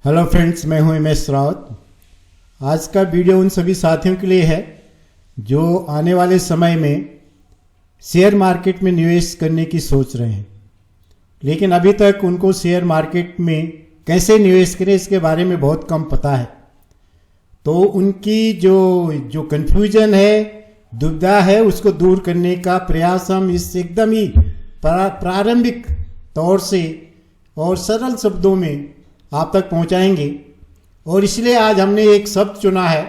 Hello friends, मैं हूं MS Rawat. आज का वीडियो उन सभी साथियों के लिए है जो आने वाले समय में शेयर मार्केट में निवेश करने की सोच रहे हैं, लेकिन अभी तक उनको शेयर मार्केट में कैसे निवेश करें इसके बारे में बहुत कम पता है। तो उनकी जो कन्फ्यूजन है, दुविधा है, उसको दूर करने का प्रयास हम इस एकदम ही प्रारंभिक तौर से और सरल शब्दों में आप तक पहुंचाएंगे। और इसलिए आज हमने एक शब्द चुना है,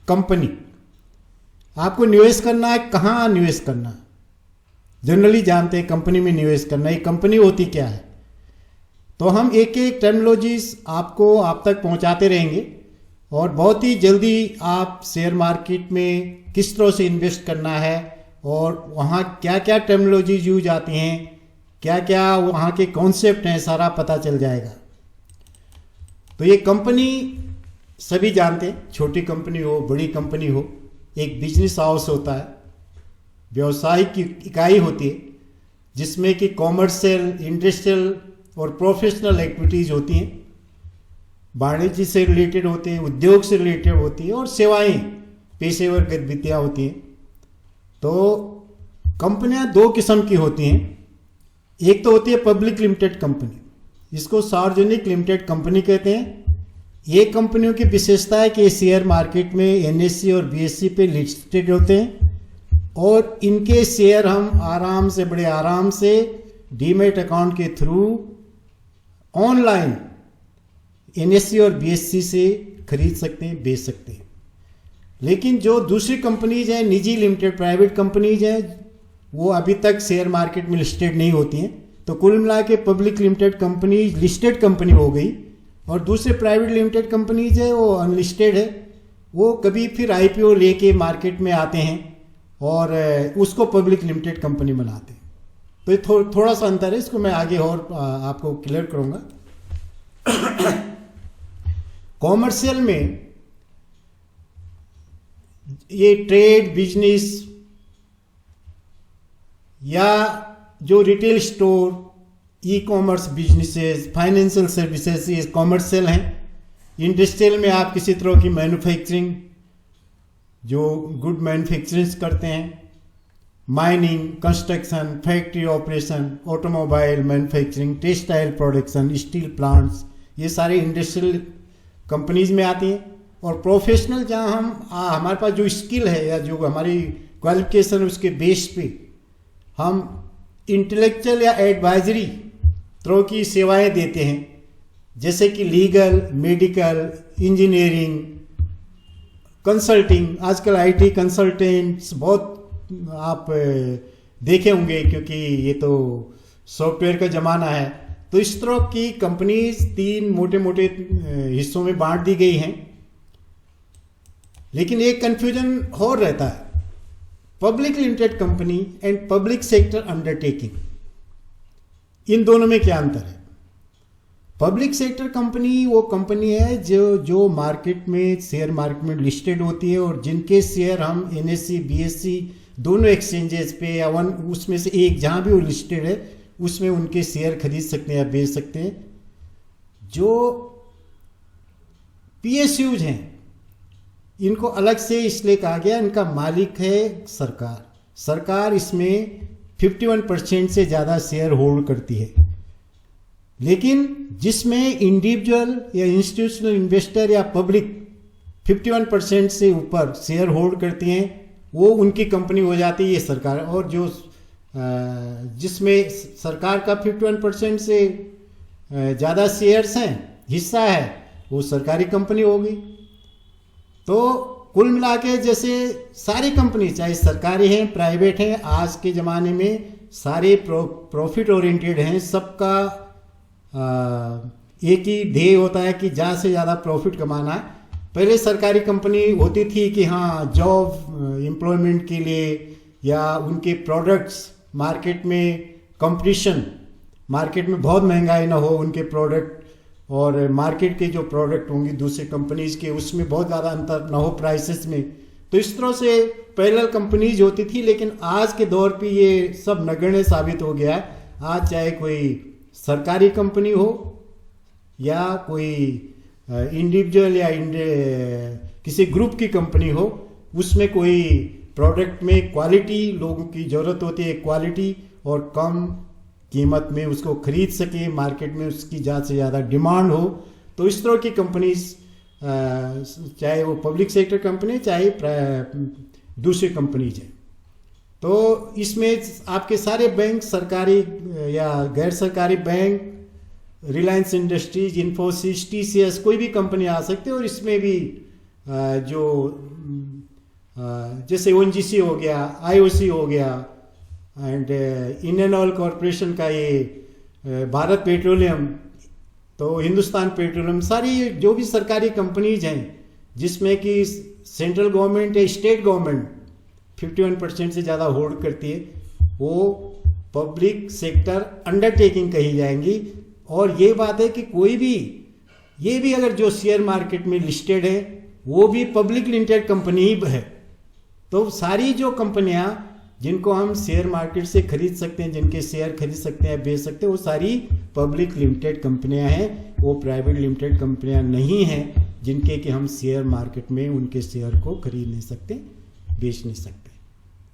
कंपनी। आपको निवेश करना है, कहाँ निवेश करना है? जनरली जानते हैं कंपनी में निवेश करना। एक कंपनी होती क्या है? तो हम एक एक टर्मिनोलॉजीज आप तक पहुंचाते रहेंगे और बहुत ही जल्दी आप शेयर मार्केट में किस तरह से इन्वेस्ट करना है और वहाँ क्या क्या टर्मिनोलॉजीज यूज आती हैं, क्या क्या वहाँ के कॉन्सेप्ट हैं, सारा पता चल जाएगा। तो ये कंपनी सभी जानते हैं, छोटी कंपनी हो बड़ी कंपनी हो, एक बिजनेस हाउस होता है, व्यवसायिक इकाई होती है जिसमें कि कॉमर्शियल, इंडस्ट्रियल और प्रोफेशनल एक्टिविटीज़ होती हैं, वाणिज्य से रिलेटेड होते हैं, उद्योग से रिलेटेड होती है और सेवाएं, पेशेवर गतिविधियाँ होती हैं। तो कंपनियां दो किस्म की होती हैं। एक तो होती है पब्लिक लिमिटेड कंपनी, इसको सार्वजनिक लिमिटेड कंपनी कहते हैं। ये कंपनियों की विशेषता है कि ये शेयर मार्केट में एनएससी और बीएससी पे लिस्टेड होते हैं और इनके शेयर हम बड़े आराम से डीमैट अकाउंट के थ्रू ऑनलाइन एनएससी और बीएससी से खरीद सकते हैं, बेच सकते हैं। लेकिन जो दूसरी कंपनीज हैं, निजी लिमिटेड प्राइवेट कंपनीज हैं, वो अभी तक शेयर मार्केट में लिस्टेड नहीं होती हैं। तो कुल मिला के public limited company listed company हो गई और दूसरे प्राइवेट लिमिटेड कंपनीज है वो अनलिस्टेड है। वो कभी फिर आईपीओ लेके मार्केट में आते हैं और उसको पब्लिक लिमिटेड कंपनी बनाते हैं। तो ये थोड़ा सा अंतर है, इसको मैं आगे और आपको क्लियर करूँगा। कॉमर्शियल में ये ट्रेड बिजनेस या जो retail store, e commerce businesses, financial services, ये कॉमर्शियल हैं। इंडस्ट्रियल में आप किसी तरह की मैन्युफैक्चरिंग, जो गुड मैन्युफैक्चरिंग करते हैं, mining, construction, factory operation, automobile manufacturing, textile production, steel plants, ये सारे इंडस्ट्रियल कंपनीज में आती हैं। और प्रोफेशनल, जहाँ हमारे पास जो स्किल है या जो हमारी क्वालिफिकेशन, उसके बेस पे हम इंटेलेक्चुअल या एडवाइजरी तरह की सेवाएं देते हैं, जैसे कि लीगल, मेडिकल, इंजीनियरिंग, कंसल्टिंग। आजकल आईटी कंसल्टेंट्स बहुत आप देखे होंगे क्योंकि ये तो सॉफ्टवेयर का ज़माना है। तो इस तरह की कंपनीज 3 मोटे मोटे हिस्सों में बांट दी गई हैं। लेकिन एक कन्फ्यूजन और रहता है, public limited company and public sector undertaking, इन दोनों में क्या अंतर है? पब्लिक सेक्टर कंपनी वो कंपनी है जो मार्केट में, शेयर मार्केट में लिस्टेड होती है और जिनके शेयर हम एनएससी बीएससी दोनों एक्सचेंजेस पे या उसमें से एक जहां भी वो लिस्टेड है उसमें उनके शेयर खरीद सकते हैं या बेच सकते हैं। जो पीएसयूज हैं, इनको अलग से इसलिए कहा गया, इनका मालिक है सरकार। सरकार इसमें 51% से ज़्यादा शेयर होल्ड करती है। लेकिन जिसमें इंडिविजुअल या इंस्टीट्यूशनल इन्वेस्टर या पब्लिक 51% से ऊपर शेयर होल्ड करती हैं, वो उनकी कंपनी हो जाती है, ये सरकार। और जो जिसमें सरकार का 51% से ज़्यादा शेयर्स हैं, हिस्सा है, वो सरकारी कंपनी होगी। तो कुल मिला के जैसे सारी कंपनी, चाहे सरकारी हैं, प्राइवेट हैं, आज के ज़माने में सारे प्रॉफिट ओरिएंटेड हैं। सबका एक ही ध्येय होता है कि ज़्यादा से ज़्यादा प्रॉफिट कमाना है। पहले सरकारी कंपनी होती थी कि हाँ, जॉब एम्प्लॉयमेंट के लिए या उनके प्रोडक्ट्स मार्केट में, कंपटीशन मार्केट में बहुत महंगाई ना हो उनके प्रोडक्ट, और मार्केट के जो प्रोडक्ट होंगे दूसरे कंपनीज के, उसमें बहुत ज़्यादा अंतर ना हो प्राइसेस में। तो इस तरह से पैरेलल कंपनीज होती थी। लेकिन आज के दौर पे ये सब नगण्य साबित हो गया है। आज चाहे कोई सरकारी कंपनी हो या कोई इंडिविजुअल या किसी ग्रुप की कंपनी हो, उसमें कोई प्रोडक्ट में क्वालिटी लोगों की ज़रूरत होती है, क्वालिटी, और कम कीमत में उसको खरीद सके, मार्केट में उसकी ज़्यादा से ज़्यादा डिमांड हो, तो इस तरह की कंपनीज, चाहे वो पब्लिक सेक्टर कंपनी चाहे दूसरी कंपनीज हैं, तो इसमें आपके सारे बैंक, सरकारी या गैर सरकारी bank, Reliance industries, Infosys, TCS, कोई भी कंपनी आ सकती है। और इसमें भी जो जैसे ओएनजीसी हो गया, आईओसी हो गया, एंड इंडियन ऑयल कॉरपोरेशन का ये भारत पेट्रोलियम, तो हिंदुस्तान पेट्रोलियम, सारी जो भी सरकारी कंपनीज हैं जिसमें कि सेंट्रल गवर्नमेंट या स्टेट गवर्नमेंट 51% से ज़्यादा होल्ड करती है, वो पब्लिक सेक्टर अंडरटेकिंग कही जाएंगी। और ये बात है कि कोई भी, ये भी अगर जो शेयर मार्केट में लिस्टेड है वो भी पब्लिक लिमिटेड कंपनी ही है। तो सारी जो कंपनियां जिनको हम शेयर मार्केट से खरीद सकते हैं, जिनके शेयर खरीद सकते हैं, बेच सकते हैं, वो सारी पब्लिक लिमिटेड कंपनियां हैं, वो प्राइवेट लिमिटेड कंपनियां नहीं हैं जिनके कि हम शेयर मार्केट में उनके शेयर को खरीद नहीं सकते, बेच नहीं सकते।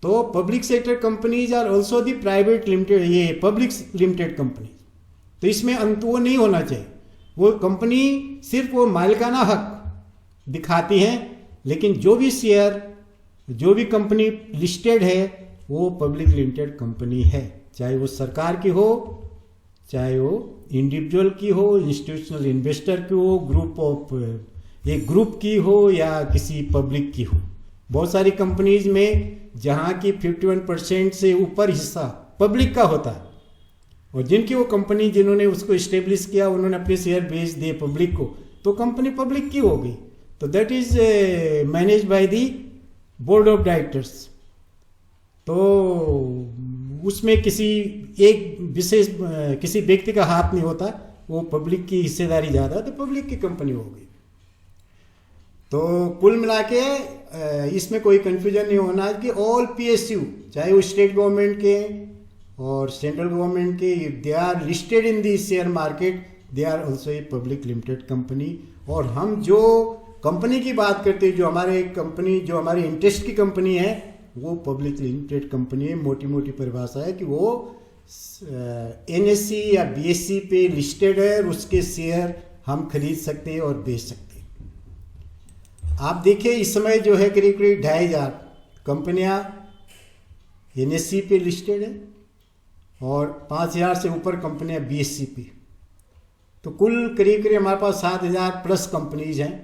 तो public sector companies are also the private limited, ये पब्लिक लिमिटेड कंपनी। तो इसमें अंत वो नहीं होना चाहिए। वो कंपनी सिर्फ वो मालिकाना हक दिखाती हैं, लेकिन जो भी शेयर, जो भी कंपनी लिस्टेड है वो पब्लिक लिमिटेड कंपनी है, चाहे वो सरकार की हो, चाहे वो इंडिविजुअल की हो, इंस्टीट्यूशनल इन्वेस्टर की हो, एक ग्रुप की हो, या किसी पब्लिक की हो। बहुत सारी कंपनीज में जहां की 51% से ऊपर हिस्सा पब्लिक का होता है, और जिनकी वो कंपनी, जिन्होंने उसको इस्टेब्लिश किया, उन्होंने अपने शेयर बेच दिए पब्लिक को, तो कंपनी पब्लिक की हो गई। तो that is manage by the board of directors. तो उसमें किसी एक विशेष किसी व्यक्ति का हाथ नहीं होता, वो पब्लिक की हिस्सेदारी ज़्यादा, तो पब्लिक की कंपनी हो गई। तो कुल मिला के इसमें कोई कंफ्यूजन नहीं होना कि ऑल पीएसयू, चाहे वो स्टेट गवर्नमेंट के और सेंट्रल गवर्नमेंट के, they are listed in the share market, they are also a public limited company. और हम जो कंपनी की बात करते हैं, जो हमारे कंपनी, जो हमारे इंटरेस्ट की कंपनी है, वो पब्लिक लिमिटेड कंपनी है। मोटी मोटी परिभाषा है कि वो एनएससी या बीएससी पे लिस्टेड है, और उसके शेयर हम खरीद सकते हैं और बेच सकते हैं। आप देखिए इस समय जो है करीब करीब 2500 कंपनियां एनएससी पे लिस्टेड है और 5000 से ऊपर कंपनियां बीएससी पे। तो कुल करीब करीब हमारे पास 7000 प्लस कंपनीज हैं।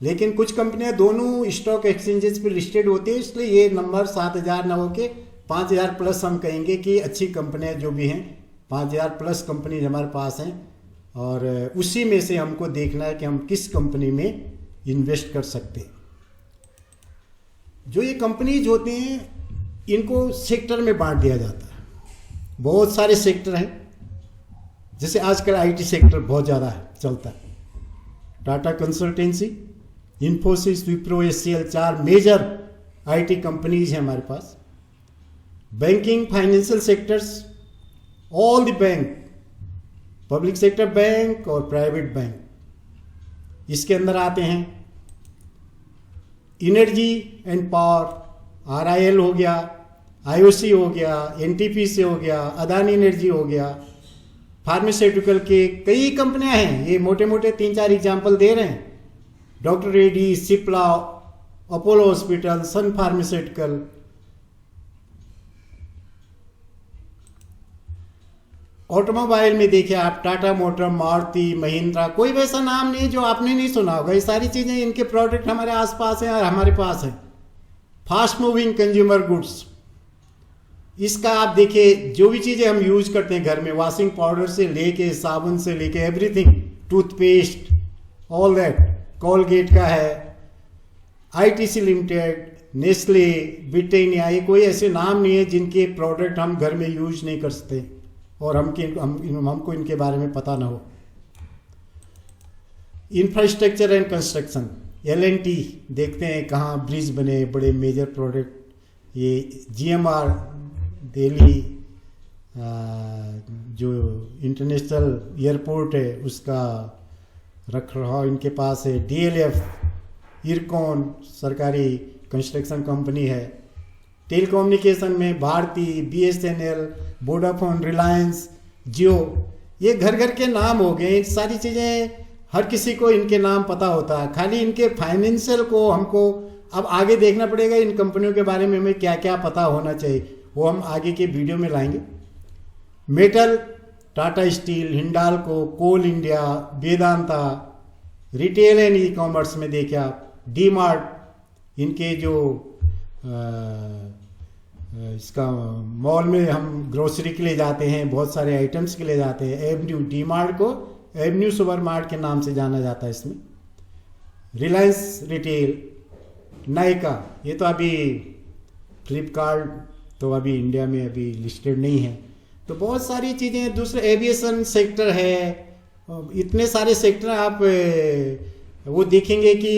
लेकिन कुछ कंपनियां दोनों स्टॉक एक्सचेंजेस पे लिस्टेड होती है, इसलिए ये नंबर 7000 ना होके 5000 प्लस हम कहेंगे कि अच्छी कंपनियां जो भी हैं, 5000 प्लस कंपनीज हमारे पास हैं। और उसी में से हमको देखना है कि हम किस कंपनी में इन्वेस्ट कर सकते हैं। जो ये कंपनीज होते हैं इनको सेक्टर में बांट दिया जाता है। बहुत सारे सेक्टर हैं, जैसे आजकल आईटी सेक्टर बहुत ज़्यादा चलता है। Tata consultancy, Infosys, Wipro, HCL, 4 major IT companies हैं हमारे पास। Banking, financial sectors, all the bank, public sector bank और प्राइवेट बैंक इसके अंदर आते हैं। एनर्जी एंड पावर, आरआईएल हो गया, आईओसी हो गया, एनटीपीसी हो गया, अदानी एनर्जी हो गया। फार्मास्यूटिकल के कई कंपनियां हैं, ये मोटे मोटे 3-4 एग्जाम्पल दे रहे हैं। Doctor Reddy, Cipla, Apollo hospital, Sun pharmaceutical. Automobile में देखिए आप, टाटा मोटर, मारुति, महिंद्रा, कोई वैसा नाम नहीं जो आपने नहीं सुना होगा। ये सारी चीजें, इनके प्रोडक्ट हमारे आसपास हैं और हमारे पास हैं। फास्ट मूविंग कंज्यूमर गुड्स, इसका आप देखिए जो भी चीजें हम यूज करते हैं घर में, वॉशिंग पाउडर से लेके साबुन से लेके everything, toothpaste, all that, Colgate का है। आईटीसी लिमिटेड, नेस्ले, ब्रिटानिया, ये कोई ऐसे नाम नहीं है जिनके प्रोडक्ट हम घर में यूज नहीं कर सकते और हमको इनके बारे में पता ना हो। इंफ्रास्ट्रक्चर एंड कंस्ट्रक्शन, एल&टी देखते हैं कहाँ ब्रिज बने, बड़े मेजर प्रोडक्ट। ये जीएमआर दिल्ली जो इंटरनेशनल एयरपोर्ट है उसका रख रखाव इनके पास है, DLF, इरकॉन सरकारी कंस्ट्रक्शन कंपनी है, टेलीकम्युनिकेशन में भारती, BSNL, वोडाफोन, रिलायंस, जियो, ये घर घर के नाम हो गए। इन सारी चीज़ें हर किसी को इनके नाम पता होता है, खाली इनके फाइनेंशियल को हमको अब आगे देखना पड़ेगा। इन कंपनियों के बारे में हमें क्या क्या पता होना चाहिए वो हम आगे के वीडियो में लाएंगे। Metal, Tata Steel, Hindalco, Coal India, Vedanta, retail and e commerce में देखिए आप, डीमार्ट, इनके जो इसका मॉल में हम ग्रोसरी के लिए जाते हैं, बहुत सारे आइटम्स के लिए जाते हैं। एवेन्यू, डीमार्ट को एवेन्यू सुपर मार्ट के नाम से जाना जाता है इसमें। रिलायंस रिटेल, नायका, ये तो अभी फ्लिपकार्ट तो अभी इंडिया में अभी लिस्टेड नहीं है। तो बहुत सारी चीज़ें, दूसरे एविएशन सेक्टर है, इतने सारे सेक्टर आप वो देखेंगे कि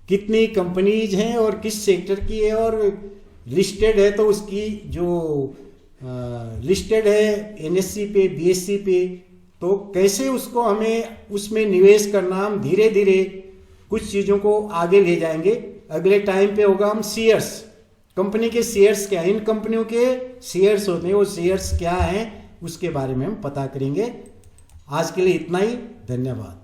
कितनी कंपनीज हैं और किस सेक्टर की है और लिस्टेड है। तो उसकी जो लिस्टेड है NSE पे, BSE पे, तो कैसे उसको हमें उसमें निवेश करना, हम धीरे धीरे कुछ चीज़ों को आगे ले जाएंगे। अगले टाइम पे होगा हम शेयर्स, कंपनी के शेयर्स क्या है, इन कंपनियों के शेयर्स होते हैं, वो शेयर्स क्या हैं उसके बारे में हम पता करेंगे। आज के लिए इतना ही, धन्यवाद।